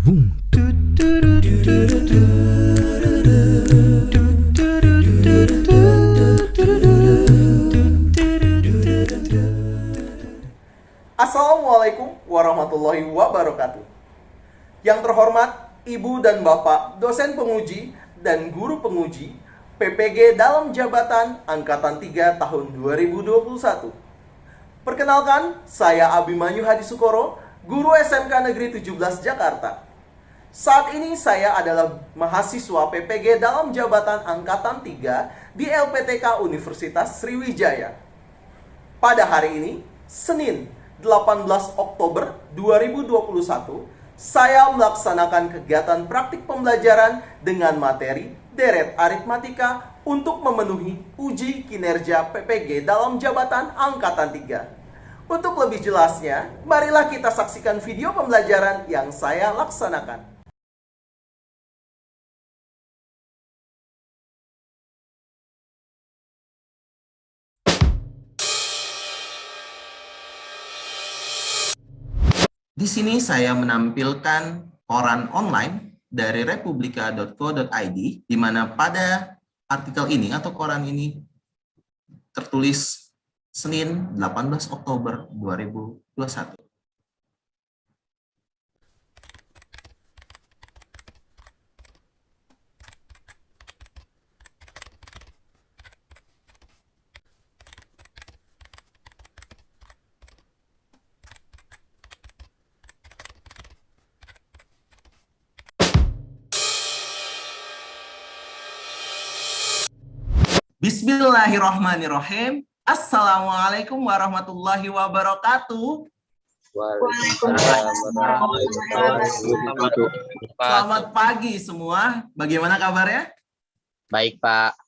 Assalamualaikum warahmatullahi wabarakatuh. Yang terhormat Ibu dan Bapak dosen penguji dan guru penguji PPG dalam jabatan Angkatan 3 tahun 2021. Perkenalkan, saya Abimanyu Hadi Sukoro, guru SMK Negeri 17 Jakarta. Saat ini saya adalah mahasiswa PPG dalam jabatan Angkatan 3 di LPTK Universitas Sriwijaya. Pada hari ini, Senin 18 Oktober 2021, saya melaksanakan kegiatan praktik pembelajaran dengan materi deret aritmatika untuk memenuhi uji kinerja PPG dalam jabatan Angkatan 3. Untuk lebih jelasnya, marilah kita saksikan video pembelajaran yang saya laksanakan. Di sini saya menampilkan koran online dari republika.co.id, di mana pada artikel ini atau koran ini tertulis Senin 18 Oktober 2021. Bismillahirrahmanirrahim. Assalamualaikum warahmatullahi wabarakatuh. Selamat pagi semua. Bagaimana kabarnya? Baik, Pak.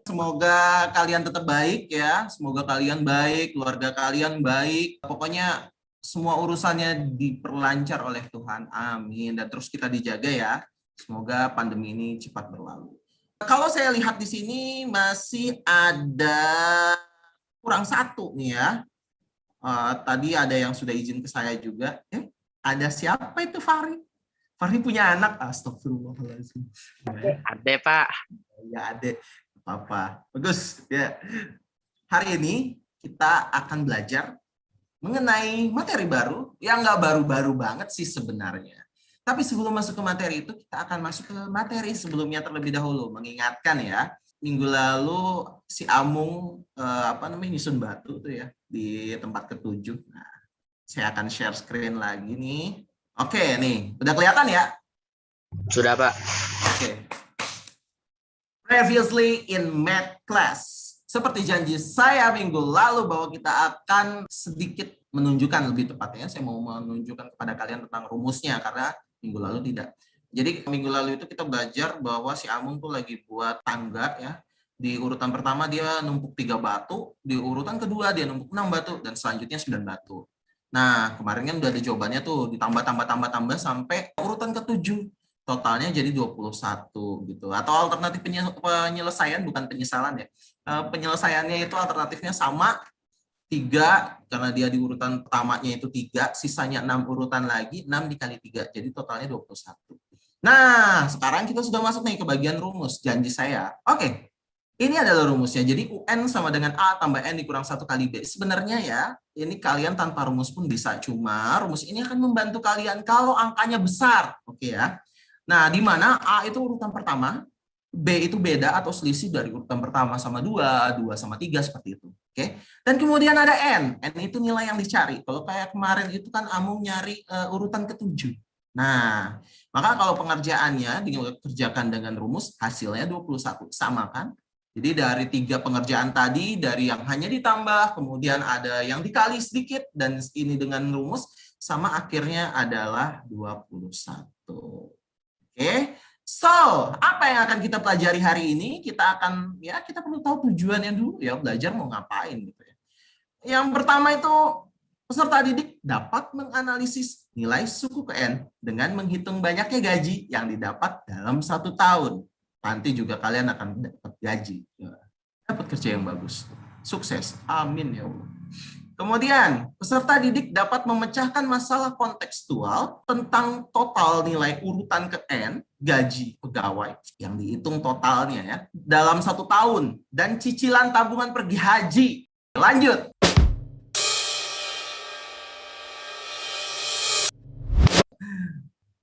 Semoga kalian tetap baik ya. Semoga kalian baik, keluarga kalian baik. Pokoknya semua urusannya diperlancar oleh Tuhan. Amin. Dan terus kita dijaga ya. Semoga pandemi ini cepat berlalu. Kalau saya lihat di sini masih ada kurang satu nih ya. Tadi ada yang sudah izin ke saya juga. Ada siapa itu Fahri? Fahri punya anak? Astagfirullahaladzim. Ade, Pak. Ya, Ade. Apa-apa. Bagus. Ya. Hari ini kita akan belajar mengenai materi baru. Yang nggak baru-baru banget sih sebenarnya. Tapi sebelum masuk ke materi itu, kita akan masuk ke materi sebelumnya terlebih dahulu. Mengingatkan ya, minggu lalu si Amung nyusun batu tuh ya di tempat ke-7. Nah, saya akan share screen lagi nih. Oke, nih, udah kelihatan ya? Sudah, Pak. Oke. Previously in math class. Seperti janji saya minggu lalu bahwa kita akan sedikit menunjukkan, lebih tepatnya saya mau menunjukkan kepada kalian tentang rumusnya karena minggu lalu tidak. Jadi minggu lalu itu kita belajar bahwa si Amung tuh lagi buat tangga ya. Di urutan pertama dia numpuk 3 batu, di urutan kedua dia numpuk 6 batu, dan selanjutnya 9 batu. Nah, kemarin kan udah ada jawabannya tuh, ditambah sampai urutan ke-7. Totalnya jadi 21 gitu. Atau alternatif penyelesaian, bukan penyesalan ya. Penyelesaiannya itu alternatifnya sama 3, karena dia di urutan pertamanya itu 3, sisanya 6 urutan lagi, 6 dikali 3, jadi totalnya 21. Nah, sekarang kita sudah masuk nih ke bagian rumus, janji saya. Oke, ini adalah rumusnya. Jadi UN sama dengan A tambah N dikurang 1 kali B. Sebenarnya ya, ini kalian tanpa rumus pun bisa. Cuma rumus ini akan membantu kalian kalau angkanya besar. Oke ya. Nah, di mana A itu urutan pertama, B itu beda atau selisih dari urutan pertama sama 2, 2 sama 3, seperti itu. Oke. Dan kemudian ada N. N itu nilai yang dicari. Kalau kayak kemarin itu kan Amung nyari urutan ke-7. Nah, maka kalau pengerjaannya dikerjakan dengan rumus, hasilnya 21. Sama kan? Jadi dari 3 pengerjaan tadi, dari yang hanya ditambah, kemudian ada yang dikali sedikit, dan ini dengan rumus, sama akhirnya adalah 21. Oke. So, apa yang akan kita pelajari hari ini? Kita perlu tahu tujuannya dulu ya, belajar mau ngapain gitu ya. Yang pertama itu, peserta didik dapat menganalisis nilai suku ke N dengan menghitung banyaknya gaji yang didapat dalam 1 tahun. Nanti juga kalian akan dapat gaji. Dapat kerja yang bagus. Sukses. Amin ya Allah. Kemudian, peserta didik dapat memecahkan masalah kontekstual tentang total nilai urutan ke N, gaji pegawai yang dihitung totalnya ya, dalam 1 tahun, dan cicilan tabungan pergi haji. Lanjut.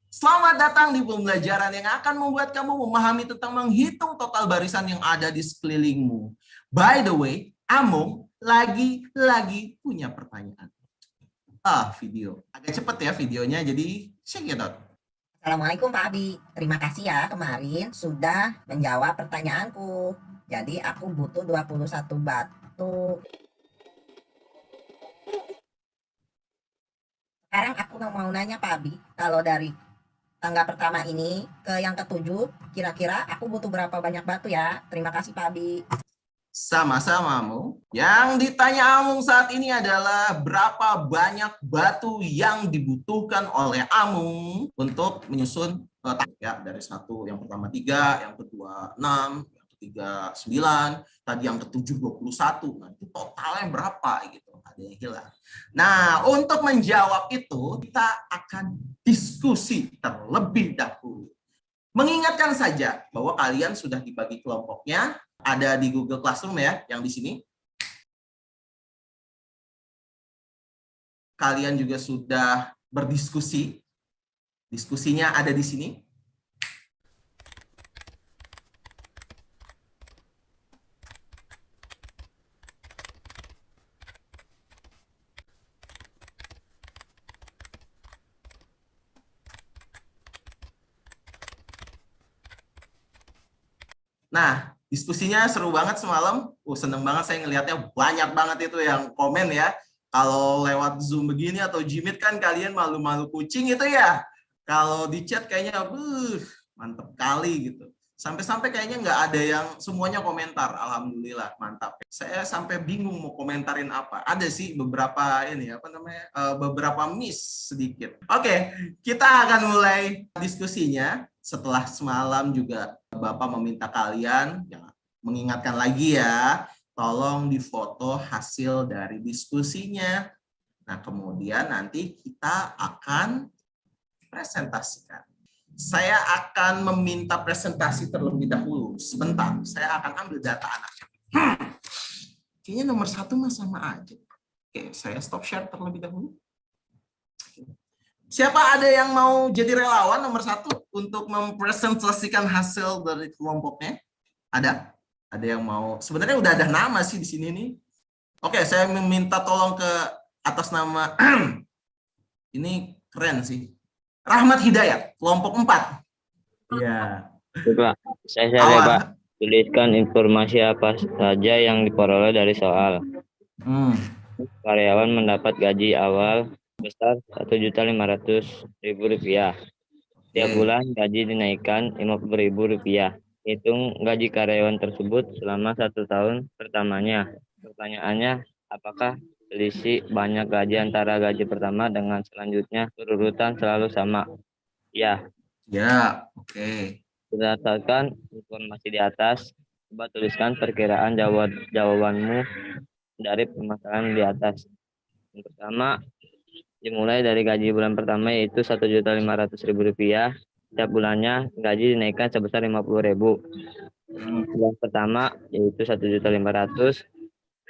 Selamat datang di pembelajaran yang akan membuat kamu memahami tentang menghitung total barisan yang ada di sekelilingmu. By the way, Amung lagi punya pertanyaan. Video. Agak cepet ya videonya, jadi check it out. Assalamualaikum Pak Abi. Terima kasih ya kemarin sudah menjawab pertanyaanku. Jadi aku butuh 21 batu. Sekarang aku mau nanya Pak Abi, kalau dari tangga pertama ini ke yang ketujuh, kira-kira aku butuh berapa banyak batu ya? Terima kasih Pak Abi. Sama-sama, Amung. Yang ditanya Amung saat ini adalah berapa banyak batu yang dibutuhkan oleh Amung untuk menyusun ya, dari 1, yang pertama 3, yang kedua 6, yang ketiga 9, tadi yang ketujuh 21. Nah, itu totalnya berapa gitu? Ada yang hilang. Nah, untuk menjawab itu kita akan diskusi terlebih dahulu. Mengingatkan saja bahwa kalian sudah dibagi kelompoknya, ada di Google Classroom ya, yang di sini. Kalian juga sudah berdiskusi. Diskusinya ada di sini. Nah, diskusinya seru banget semalam. Seneng banget saya ngelihatnya, banyak banget itu yang komen ya. Kalau lewat Zoom begini atau Jimit kan kalian malu-malu kucing itu ya. Kalau di chat kayaknya mantep kali gitu. Sampai-sampai kayaknya nggak ada yang semuanya komentar. Alhamdulillah, mantap. Saya sampai bingung mau komentarin apa. Ada sih beberapa beberapa miss sedikit. Oke, kita akan mulai diskusinya. Setelah semalam juga Bapak meminta kalian, ya, mengingatkan lagi ya, tolong difoto hasil dari diskusinya. Nah, kemudian nanti kita akan presentasikan. Saya akan meminta presentasi terlebih dahulu. Sebentar, saya akan ambil data anaknya. Kayaknya nomor 1 mah sama aja. Oke, saya stop share terlebih dahulu. Siapa ada yang mau jadi relawan nomor 1 untuk mempresentasikan hasil dari kelompoknya? Ada? Ada yang mau? Sebenarnya udah ada nama sih di sini nih. Oke, saya meminta tolong ke atas nama. Ini keren sih. Rahmat Hidayat, kelompok 4. Iya. Pak, saya share Pak. Tuliskan informasi apa saja yang diperoleh dari soal. Karyawan mendapat gaji awal sebesar Rp1.500.000. Tiap bulan gaji dinaikkan Rp50.000. Hitung gaji karyawan tersebut selama 1 tahun pertamanya. Pertanyaannya, apakah selisih banyak gaji antara gaji pertama dengan selanjutnya berurutan selalu sama? Ya. Ya, oke. Berdasarkan informasi di atas, coba tuliskan perkiraan jawabanmu dari permasalahan di atas. Yang pertama, dimulai dari gaji bulan pertama yaitu Rp1.500.000. Setiap bulannya gaji dinaikkan sebesar Rp50.000. Bulan pertama yaitu Rp1.500.000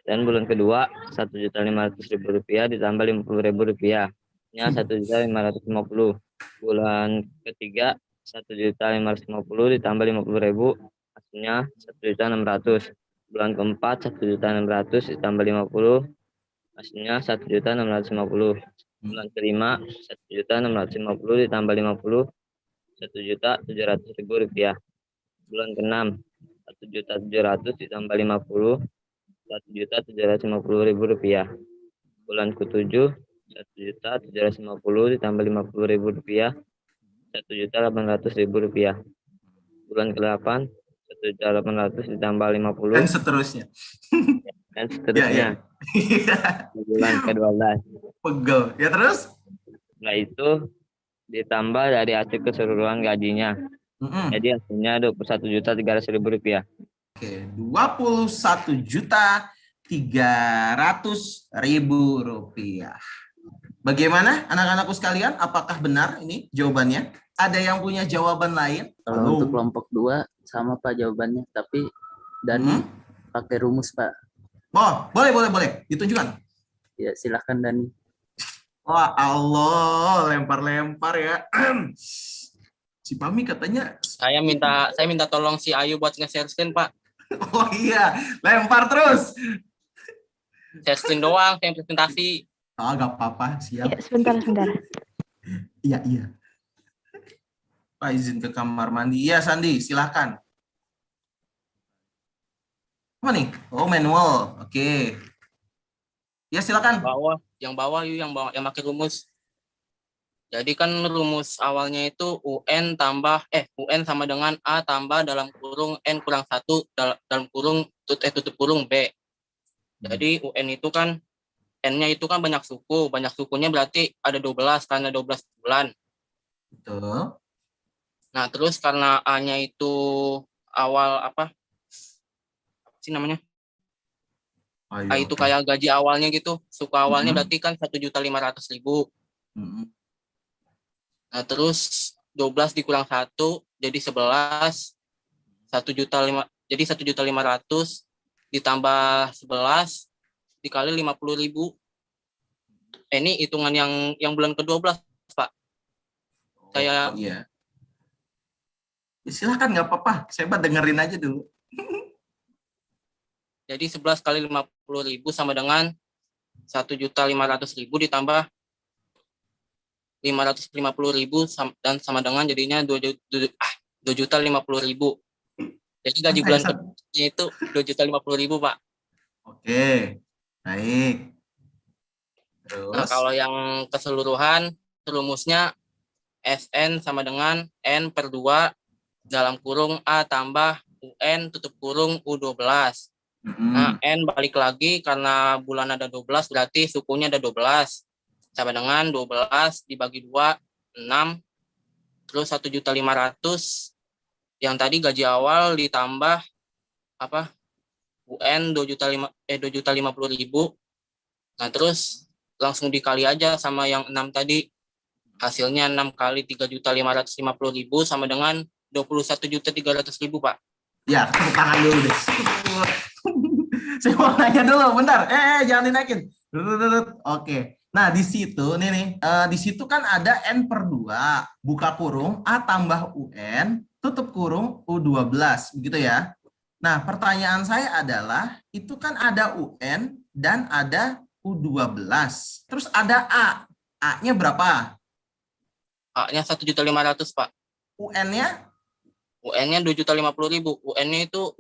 dan bulan kedua Rp1.500.000 ditambah Rp50.000. Nya Rp1.550.000. Bulan ketiga Rp1.550.000 ditambah Rp50.000, hasilnya Rp1.600.000. Bulan keempat Rp1.600.000 ditambah 50, hasilnya Rp1.650.000. Bulan kelima Rp1.650.000 ditambah 50, Rp1.700.000. Bulan keenam Rp1.700.000 ditambah 50, Rp1.750.000. Bulan ketujuh Rp1.750.000 ditambah Rp50.000, Rp1.800.000. Bulan ke-8 Rp1.800.000 ditambah 50 Dan seterusnya. dan seterusnya. Bulan ke-12 pegel. Ya terus? Setelah itu ditambah dari hasil keseluruhan gajinya. Jadi hasilnya Rp21.300.000. Oke, Rp21.300.000 Rp300.000. Bagaimana anak-anakku sekalian? Apakah benar ini jawabannya? Ada yang punya jawaban lain? Kalau untuk kelompok 2 sama Pak jawabannya, tapi Dani pakai rumus Pak. Oh, boleh. Ditunjukkan. Ya, silahkan Dani. Wah, Allah, lempar-lempar ya. Si Pami katanya, Saya minta tolong si Ayu buat nge-share screen, Pak. oh iya, lempar terus. Share screen doang, saya presentasi. Oh, gak apa-apa, siap. Ya, sebentar. Iya. Pak izin ke kamar mandi. Iya, Sandi, silahkan. Apa nih? Oh, manual. Oke. Ya, silakan. Yang bawah yang pakai rumus. Jadi kan rumus awalnya itu UN sama dengan A tambah dalam kurung N kurang 1 dalam kurung tutup kurung B. Jadi UN itu kan N-nya itu kan banyak suku. Banyak sukunya berarti ada 12 karena 12 bulan. Betul. Nah, terus karena A-nya itu awal apa sih namanya? Ayo, A itu oke. kayak gaji awalnya gitu. Suku awalnya berarti kan 1.500.000. Nah, terus 12 dikurang 1 jadi 11. 1.500.000 jadi 1.500.000 ditambah 11 dikali 50.000. Ini hitungan yang bulan ke-12, Pak. Saya iya. Ya, silakan, nggak apa-apa. Saya dengerin aja dulu. jadi 11 kali 50.000 sama dengan 1.500.000 ditambah 550.000 dan sama dengan jadinya 2.050.000. Jadi gaji bulan kedua itu 2.050.000, Pak. Oke, baik. Terus? Nah, kalau yang keseluruhan rumusnya SN sama dengan N/2 dalam kurung A tambah UN tutup kurung U12. Nah, N balik lagi karena bulan ada 12 berarti sukunya ada 12. Sama dengan 12 dibagi 2, 6. Terus 1.500.000 yang tadi gaji awal ditambah apa? UN 2.050.000. Nah, terus langsung dikali aja sama yang 6 tadi. Hasilnya 6 kali 3.550.000 sama dengan 21.300.000, Pak. Ya, tepuk tangan dulu deh. Saya mau nanya dulu, bentar. Jangan dinaikin. Oke. Nah, di situ di situ kan ada N/2, buka kurung A tambah UN, tutup kurung U12, begitu ya. Nah, pertanyaan saya adalah, itu kan ada UN dan ada U12. Terus ada A. A-nya berapa? A-nya 1.500.000, Pak. UN-nya? UN-nya 2.050.000. UN-nya itu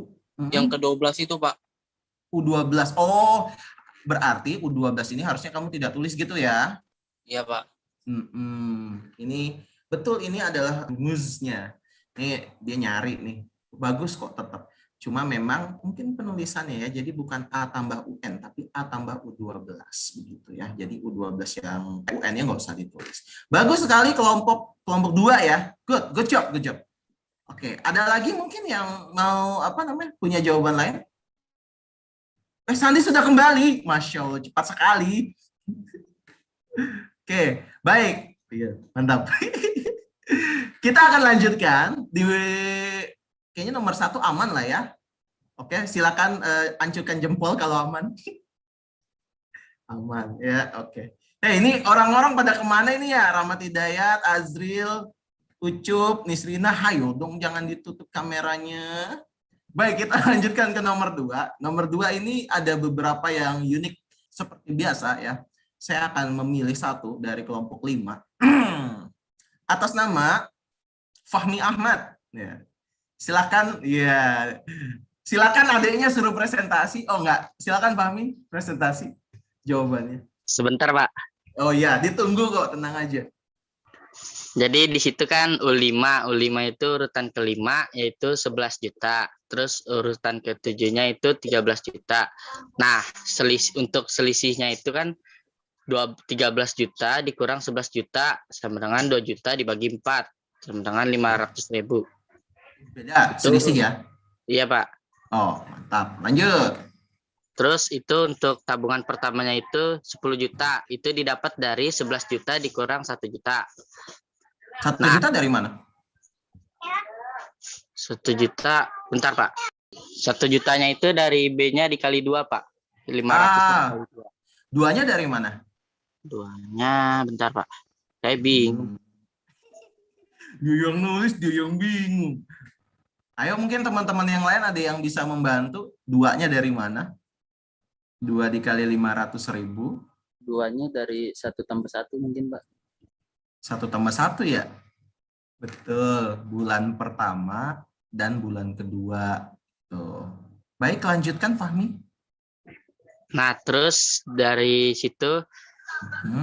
yang ke-12 itu, Pak. U12. Oh, berarti U12 ini harusnya kamu tidak tulis gitu ya? Iya, Pak. Ini betul, ini adalah rumusnya. Nih dia nyari nih. Bagus kok tetap. Cuma memang mungkin penulisannya ya, jadi bukan A tambah UN, tapi A tambah U12 begitu ya. Jadi U12 yang UN-nya nggak usah ditulis. Bagus sekali kelompok 2 ya. Good job. Oke, ada lagi mungkin yang mau punya jawaban lain? Sandi sudah kembali, Masya Allah, cepat sekali. Oke, baik. Iya, mantap. Kita akan lanjutkan di kayaknya nomor 1 aman lah ya. Oke, silakan ancurkan jempol kalau aman. Aman ya, oke. Ini orang-orang pada kemana ini ya? Rahmat Hidayat, Azril, Ucup, Nisrina, hayo dong jangan ditutup kameranya. Baik, kita lanjutkan ke nomor 2. Nomor 2 ini ada beberapa yang unik seperti biasa ya. Saya akan memilih satu dari kelompok 5. Atas nama Fahmi Ahmad. Ya. Silakan, ya. Silakan adiknya suruh presentasi. Oh enggak, silakan Fahmi presentasi jawabannya. Sebentar, Pak. Oh iya, ditunggu kok, tenang aja. Jadi di situ kan U5 itu urutan kelima yaitu 11 juta. Terus urutan ketujuhnya itu 13 juta. Nah, untuk selisihnya itu kan 13 juta dikurang 11 juta sama dengan 2 juta dibagi 4 sama dengan 500.000. Beda selisih ya? Iya, Pak. Oh, mantap. Lanjut. Terus itu untuk tabungan pertamanya itu 10 juta. Itu didapat dari 11 juta dikurang 1 juta. 1 Nah. juta dari mana? 1 juta, bentar Pak. 1 jutanya itu dari B-nya dikali 2 Pak. 500 dikali 2. Duanya dari mana? Duanya, bentar Pak. Saya bingung. Dia yang nulis, dia yang bingung. Ayo mungkin teman-teman yang lain ada yang bisa membantu. Duanya dari mana? 2 dikali 500.000. Duanya dari 1+1 mungkin, Pak. 1+1 ya? Betul. Bulan pertama dan bulan kedua. Tuh. Baik, lanjutkan Fahmi. Nah, terus dari situ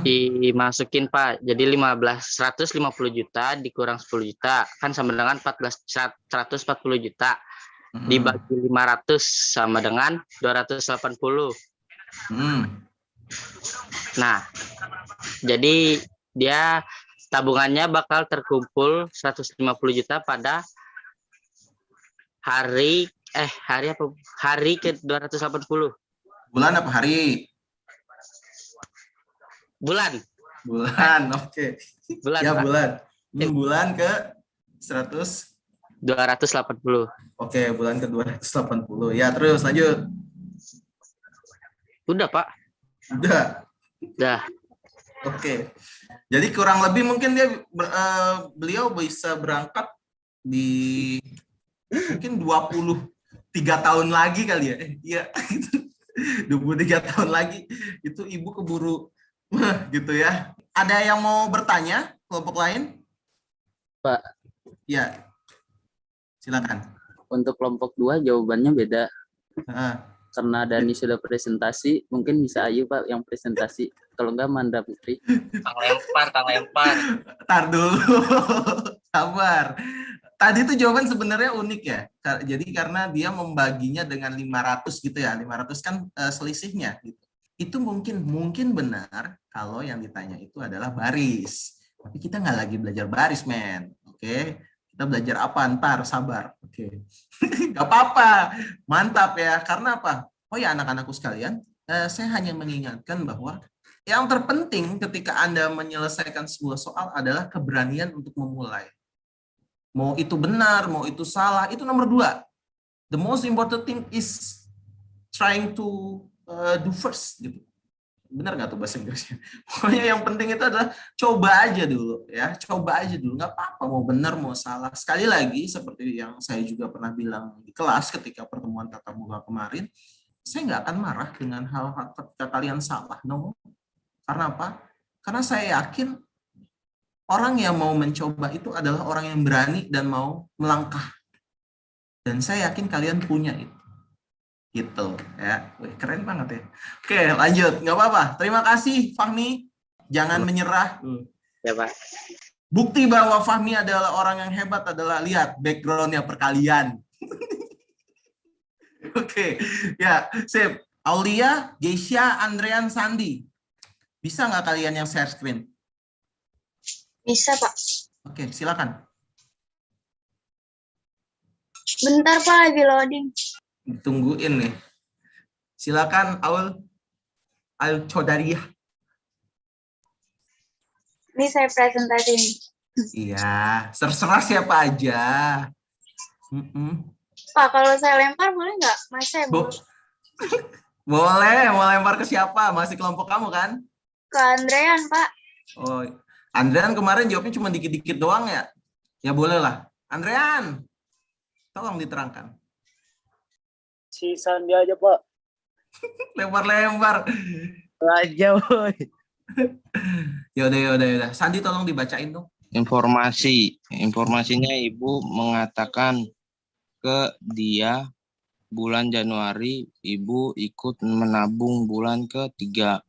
dimasukin Pak. Jadi 150 juta dikurang 10 juta. Kan sama dengan 140 juta. Dibagi 500 sama dengan 280. Nah, jadi dia tabungannya bakal terkumpul 150 juta pada hari ke 280. Bulan apa hari? Bulan. Bulan, oke. Bulan, Ya, Pak. bulan. Bulan ke 100. 280. Oke, bulan ke 280. Ya, terus lanjut. Udah, Pak. Udah. Oke. Jadi kurang lebih mungkin beliau bisa berangkat di mungkin 23 tahun lagi kali ya. Iya. 23 tahun lagi itu ibu keburu gitu ya. Ada yang mau bertanya kelompok lain? Pak. Ya. Silakan. Untuk kelompok 2 jawabannya beda. Karena Dani sudah presentasi, mungkin bisa Ayu Pak yang presentasi. Kalau enggak Manda Putri. Tang lempar. Tar dulu. Sabar. Tadi itu jawaban sebenarnya unik ya. Jadi karena dia membaginya dengan 500 gitu ya. 500 kan selisihnya gitu. Itu mungkin benar kalau yang ditanya itu adalah baris. Tapi kita nggak lagi belajar baris, men. Oke. Kita belajar apa? Ntar, sabar. Oke. Nggak apa-apa. Mantap ya. Karena apa? Oh ya anak-anakku sekalian, saya hanya mengingatkan bahwa yang terpenting ketika Anda menyelesaikan sebuah soal adalah keberanian untuk memulai. Mau itu benar, mau itu salah, itu nomor 2. The most important thing is trying to do first. Gitu. Benar nggak tuh bahasa Inggrisnya? Pokoknya yang penting itu adalah coba aja dulu. Ya, coba aja dulu. Nggak apa-apa, mau benar, mau salah. Sekali lagi, seperti yang saya juga pernah bilang di kelas ketika pertemuan tatap muka kemarin, saya nggak akan marah dengan hal-hal ketika kalian salah. No. Karena apa? Karena saya yakin orang yang mau mencoba itu adalah orang yang berani dan mau melangkah. Dan saya yakin kalian punya itu. Gitu ya. Wih, keren banget ya. Oke, lanjut. Nggak apa-apa. Terima kasih Fahmi. Jangan menyerah. Ya, Pak. Bukti bahwa Fahmi adalah orang yang hebat adalah lihat background-nya perkalian. Oke, ya, sip. Aulia, Geisha, Andrean, Sandi. Bisa nggak kalian yang share screen? Bisa, Pak. Oke, silakan. Bentar, Pak, lagi loading. Tungguin nih. Silakan, Aul. Al-Chodariah. Ini saya presentasiin. Iya, terserah siapa aja. Pak, kalau saya lempar boleh nggak? Mas saya Boleh, mau lempar ke siapa? Masih kelompok kamu kan? ke Andrean, Pak. Oh, Andrean kemarin jawabnya cuma dikit-dikit doang ya? Ya boleh lah. Andrean, tolong diterangkan. Si Sandi aja, Pak. Lempar-lempar. Aja, boy. Yaudah. Sandi tolong dibacain dong. Informasinya Ibu mengatakan ke dia bulan Januari Ibu ikut menabung bulan ketiga.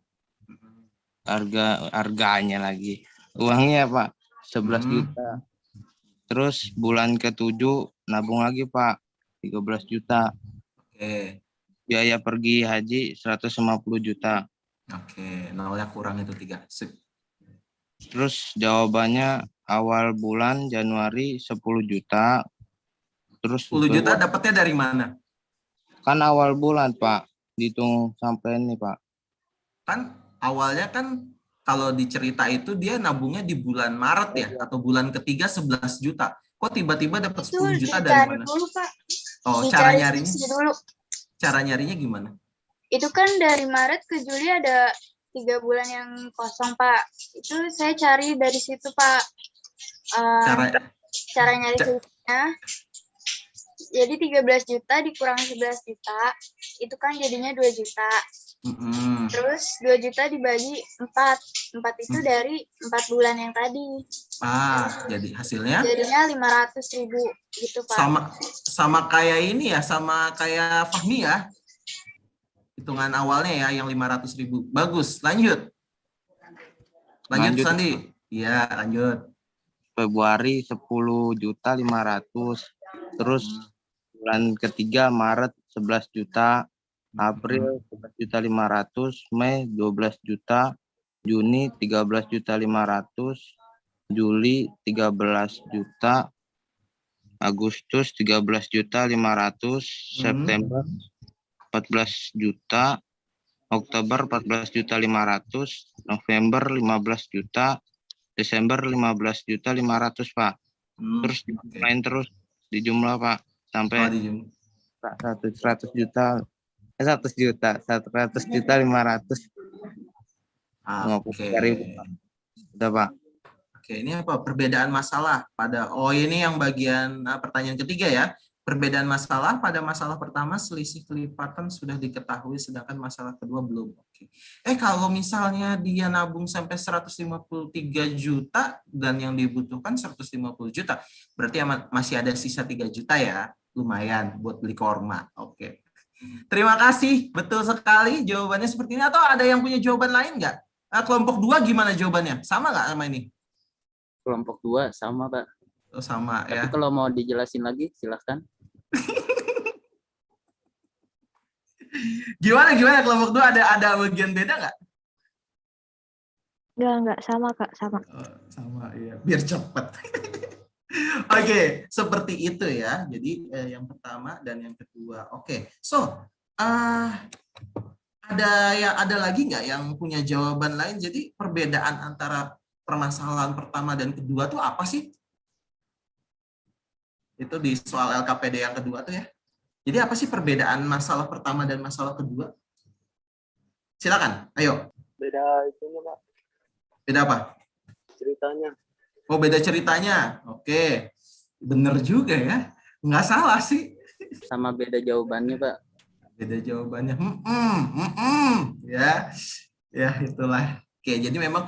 Harganya lagi. Uangnya Pak 11 juta. Terus bulan ke-7 nabung lagi Pak 13 juta. Oke. Biaya pergi haji 150 juta. Oke, nolnya kurang itu 3. Sip. Terus jawabannya awal bulan Januari 10 juta. Terus 10 juta dapatnya dari mana? Kan awal bulan Pak dihitung sampai ini Pak. Kan awalnya kan kalau di cerita itu dia nabungnya di bulan Maret ya, atau bulan ketiga 11 juta. Kok tiba-tiba dapat Itu 10 juta dari dicari mana? dulu, Pak. Oh, cara Dicari nyarinya, sisi dulu. cara nyarinya gimana? Itu kan dari Maret ke Juli ada 3 bulan yang kosong, Pak. Itu saya cari dari situ, Pak. Cara nyari selisihnya. Jadi 13 juta dikurang 11 juta, itu kan jadinya 2 juta. Terus 2 juta dibagi 4. 4 itu dari 4 bulan yang tadi. Jadi hasilnya? Jadinya 500.000 gitu, Pak. Sama kayak ini ya, sama kayak Fahmi ya. Hitungan awalnya ya yang 500.000. Bagus, lanjut. Lanjut. Sandi. Iya, lanjut. Februari 10.500.000. Terus bulan ketiga Maret 11 juta, April 11.500.000, Mei 12 juta, Juni 13.500.000, Juli 13 juta, Agustus 13.500.000, September 14 juta, Oktober 14.500.000, November 15 juta, Desember 15.500.000 Pak. Terus main terus di jumlah Pak sampai 100 juta 500. Udah Pak. Oke, ini apa? Perbedaan masalah pada ini yang bagian pertanyaan ketiga ya. Perbedaan masalah pada masalah pertama selisih kelipatan sudah diketahui, sedangkan masalah kedua belum. Oke. Kalau misalnya dia nabung sampai 153 juta dan yang dibutuhkan 150 juta, berarti masih ada sisa 3 juta ya. Lumayan buat beli korma. Oke. Terima kasih, betul sekali jawabannya seperti ini. Atau ada yang punya jawaban lain nggak? Kelompok 2 gimana jawabannya? Sama nggak sama ini? Kelompok 2 sama, Pak. Sama ya. Tapi kalau mau dijelasin lagi silahkan. Gimana kelompok 2 ada bagian beda nggak? Enggak, sama Kak, sama. Sama ya, biar cepat. Oke, seperti itu ya. Jadi yang pertama dan yang kedua. Oke, so ada lagi nggak yang punya jawaban lain? Jadi perbedaan antara permasalahan pertama dan kedua tuh apa sih? Itu di soal LKPD yang kedua tuh ya. Jadi apa sih perbedaan masalah pertama dan masalah kedua? Silakan, ayo. Beda itunya, Pak. Beda apa? Ceritanya. Oh, beda ceritanya. Oke. Bener juga ya. Nggak salah sih. Sama beda jawabannya, Pak. Beda jawabannya. Ya. Ya, itulah. Oke, jadi memang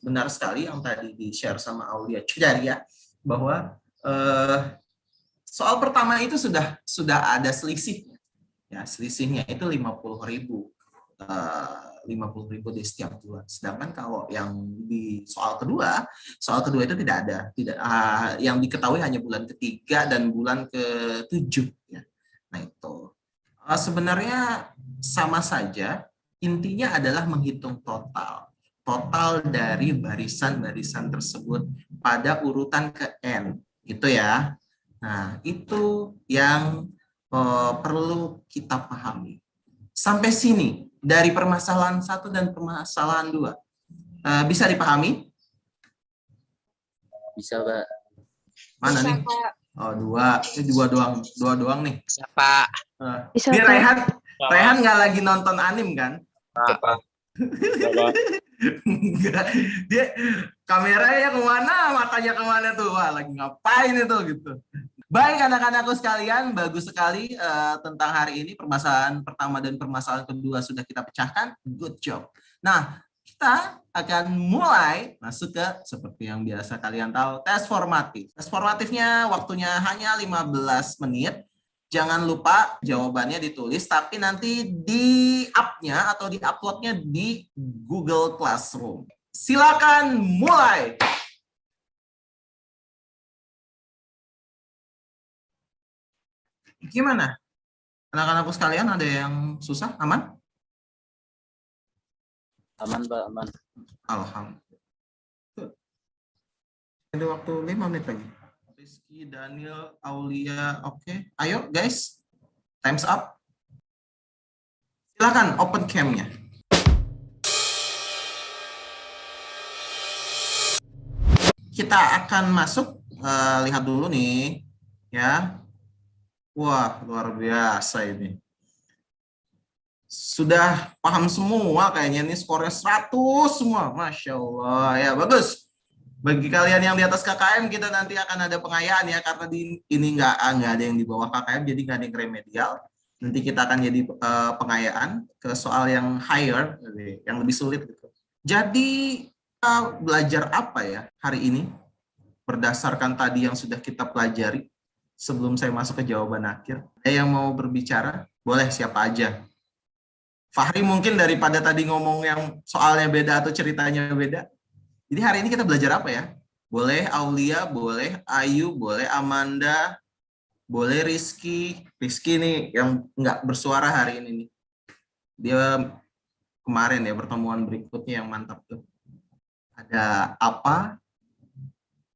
benar sekali yang tadi di-share sama Aulia Cudaria bahwa soal pertama itu sudah ada selisih. Ya, selisihnya itu 50.000. 50.000 di setiap bulan. Sedangkan kalau yang di soal kedua itu tidak ada. Yang diketahui hanya bulan ketiga dan bulan ke-7 ya. Nah, itu. Sebenarnya sama saja, intinya adalah menghitung total dari barisan-barisan tersebut pada urutan ke N, gitu ya. Nah, itu yang perlu kita pahami. Sampai sini dari permasalahan 1 dan permasalahan 2. Bisa dipahami? Bisa, Pak. Mana nih? Oh, 2. Ini 2 doang nih. Siapa? Bisa, Ini Pak. Rehan nggak lagi nonton anim kan? Apa? Enggak. Dia kameranya kemana, matanya kemana tuh? Wah, lagi ngapain itu gitu. Baik anak-anakku sekalian, bagus sekali tentang hari ini permasalahan pertama dan permasalahan kedua sudah kita pecahkan. Good job. Nah, kita akan mulai masuk ke seperti yang biasa kalian tahu, tes formatif. Tes formatifnya waktunya hanya 15 menit. Jangan lupa jawabannya ditulis, tapi nanti di up-nya atau di upload-nya di Google Classroom. Silakan mulai. Gimana? Anak-anakku sekalian ada yang susah? Aman? Aman, Pak, aman. Alhamdulillah. Ada waktu 5 menit lagi. Rizky, Daniel, Aulia, oke. Ayo guys, time's up. Silakan open cam-nya. Kita akan masuk, lihat dulu nih, ya. Wah, luar biasa ini. Sudah paham semua kayaknya, nih skornya 100 semua. Masya Allah, ya bagus. Bagi kalian yang di atas KKM, kita nanti akan ada pengayaan ya, karena ini nggak ada yang di bawah KKM, jadi nggak ada yang remedial. Nanti kita akan jadi pengayaan ke soal yang higher, yang lebih sulit gitu. Jadi kita belajar apa ya hari ini berdasarkan tadi yang sudah kita pelajari sebelum saya masuk ke jawaban akhir? Ada yang mau berbicara? Boleh, siapa aja. Fahri mungkin daripada tadi ngomong yang soalnya beda atau ceritanya beda. Jadi hari ini kita belajar apa ya? Boleh Aulia, boleh Ayu, boleh Amanda, boleh Rizky. Rizky nih yang nggak bersuara hari ini nih. Dia kemarin ya pertemuan berikutnya yang mantap tuh. Ada apa?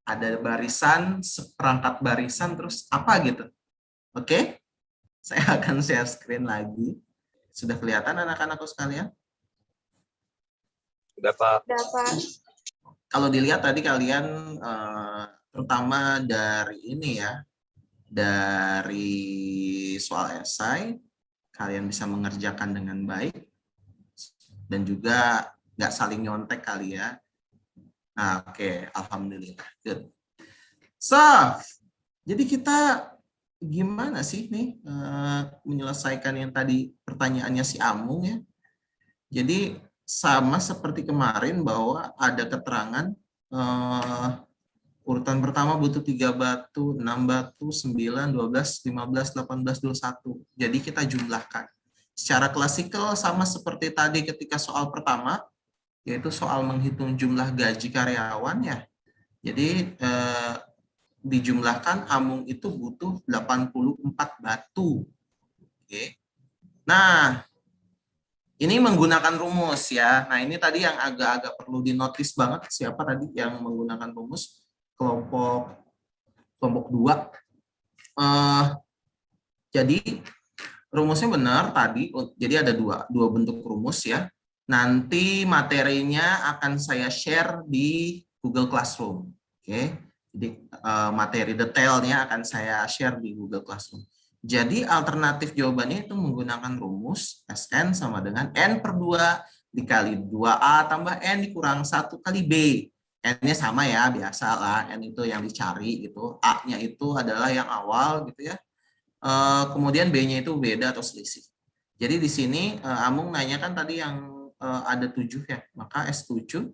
Ada barisan, seperangkat barisan, terus apa gitu. Oke? Saya akan share screen lagi. Sudah kelihatan anak-anakku sekalian? Sudah, Pak. Udah, Pak. Kalau dilihat tadi kalian terutama dari ini ya, dari soal esai, kalian bisa mengerjakan dengan baik dan juga nggak saling nyontek kali ya. Nah, oke, alhamdulillah. Good. So, jadi kita gimana sih nih menyelesaikan yang tadi pertanyaannya si Amung ya? Jadi sama seperti kemarin bahwa ada keterangan urutan pertama butuh 3 batu, 6 batu, 9, 12, 15, 18, 21. Jadi kita jumlahkan. Secara klasikal sama seperti tadi ketika soal pertama, yaitu soal menghitung jumlah gaji karyawan ya. Jadi dijumlahkan Amung itu butuh 84 batu. Oke. Nah, ini menggunakan rumus ya. Nah, ini tadi yang agak-agak perlu dinotis banget. Siapa tadi yang menggunakan rumus? Kelompok 2. Jadi rumusnya benar tadi. Jadi ada dua bentuk rumus ya. Nanti materinya akan saya share di Google Classroom. Oke. Jadi materi detailnya akan saya share di Google Classroom. Jadi alternatif jawabannya itu menggunakan rumus SN sama dengan N per 2 dikali 2A tambah N dikurang 1 kali B. N-nya sama ya, biasa lah. N itu yang dicari gitu. A-nya itu adalah yang awal gitu ya. Kemudian B-nya itu beda atau selisih. Jadi di sini Amung nanyakan tadi yang ada 7 ya. Maka S7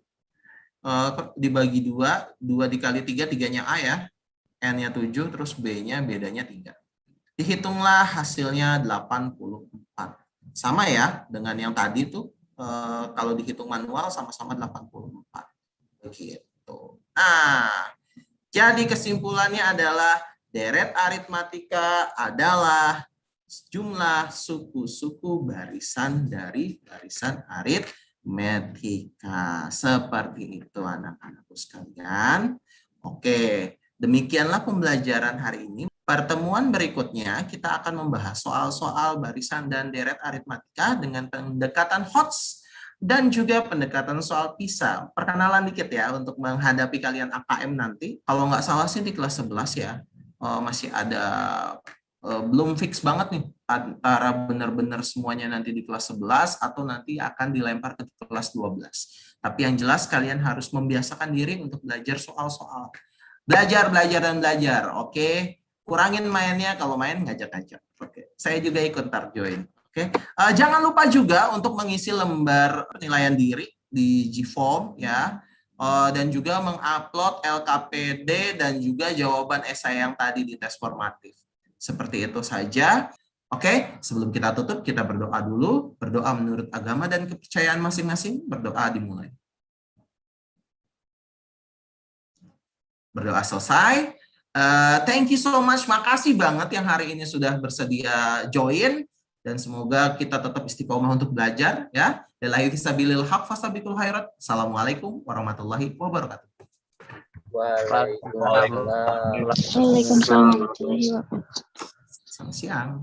dibagi 2 dikali 3, 3-nya A ya. N-nya 7, terus B-nya bedanya 3. Dihitunglah hasilnya 84. Sama ya dengan yang tadi tuh kalau dihitung manual sama-sama 84. Begitu. Nah, jadi kesimpulannya adalah deret aritmatika adalah jumlah suku-suku barisan dari barisan aritmatika. Seperti itu anak-anakku sekalian. Oke, demikianlah pembelajaran hari ini. Pertemuan berikutnya kita akan membahas soal-soal barisan dan deret aritmatika dengan pendekatan HOTS dan juga pendekatan soal PISA. Perkenalan dikit ya untuk menghadapi kalian AKM nanti. Kalau nggak salah sih di kelas 11 ya, masih ada, belum fix banget nih antara benar-benar semuanya nanti di kelas 11 atau nanti akan dilempar ke kelas 12. Tapi yang jelas kalian harus membiasakan diri untuk belajar soal-soal. Belajar, dan belajar, oke? Kurangin mainnya, kalau main ngajak-ngajak. Oke, saya juga ikut ntar join. Oke, jangan lupa juga untuk mengisi lembar penilaian diri di Gform ya, dan juga mengupload LKPD dan juga jawaban esai yang tadi di tes formatif. Seperti itu saja. Oke, sebelum kita tutup kita berdoa dulu. Berdoa menurut agama dan kepercayaan masing-masing. Berdoa dimulai. Berdoa selesai. Thank you so much. Makasih banget yang hari ini sudah bersedia join dan semoga kita tetap istiqomah untuk belajar ya. Lillahi fisabilil haq fasabiqul khairat. Assalamualaikum warahmatullahi wabarakatuh. Waalaikumsalam warahmatullahi wabarakatuh. Selamat siang.